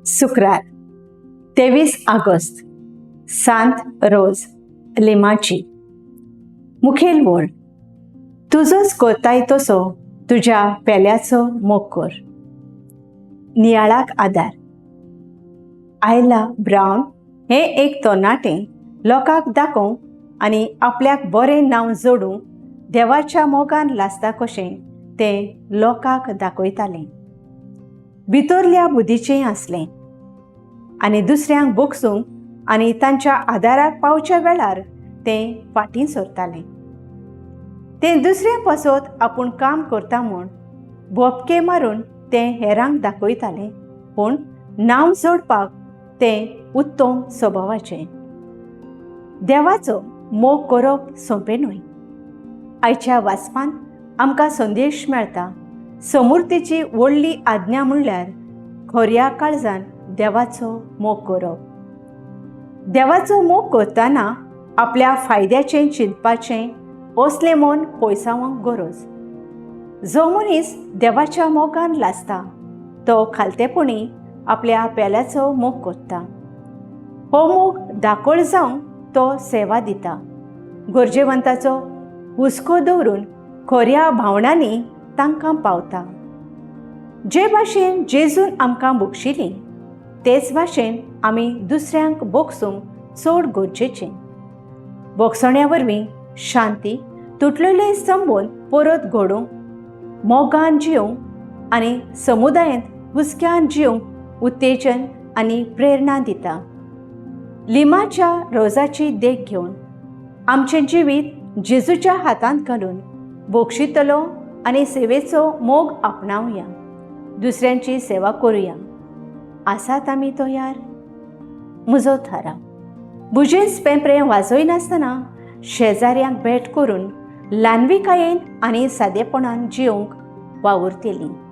शुक्रार 23 ऑगस्ट सांत रोज लिमाची मुखेल वळ तुजोच कोताय तसो तुझ्या पेल्याचो मोग कर. नियाळाक आदार. आयला ब्राउन हे एक तरणाटें लोकांक दाखोवं आनी आपल्याक बरें नांव जोडूंक देवाच्या मोगान लासता कशें तें लोकांक दाखयतालें. भितरल्या बुद्धीचें आसलें आनी दुसऱ्यांक बोगसूंक आनी तांच्या आदाराक पावच्या वेळार तें फाटीं सरतालें. तें दुसऱ्यां पासत आपूण काम करता म्हूण बोबके मारून तें हेरांक दाखयतालें, पूण नांव जोडपाक तें उत्तम स्वभावाचें. देवाचो मोग करप सोंपें न्हय. आयच्या वाचपांत आमकां संदेश मेळटा. समृद्धीची व्हडली आज्ञा म्हणल्यार खऱ्या काळजान देवाचो मोग करप. देवाचो मोग करतना आपल्या फायद्याचें चिंतपाचें असलें मन पयसावंक गरज. जो मनीस देवाच्या मोगान लासता तो खालतेपणी आपल्या पेल्याचो मोग करता. हो मोग दाखोळ जावंक तो सेवा दिता. गरजेवंताचो हुस्को दवरून खऱ्या भावनांनी तांकां पावता. जे भाशेन जेजून आमकां बोगशिली तेच भाशेन आमी दुसऱ्यांक बोगसूंक चड गरजेचें. बोगसण्या वरवीं शांती तुटलेले संबंद परत घडोवंक, मोगान जिवंक आनी समुदायांत हुस्क्यान जिवंक उत्तेजन आनी प्रेरणा दिता. लिमाच्या रोजाची देख घेवन आमचें जिवीत जेजूच्या हातांत घालून बोगशितलो आनी सेवेचो मोग आपणावया. दुसऱ्यांची सेवा करुया. आसात आमी तयार? म्हजो थाराव. बुजेंच पेंपरें वाजयनासतना शेजाऱ्यांक भेट करून ल्हानविकायेन आनी सादेपणान जिवंक वावुरतेलीं.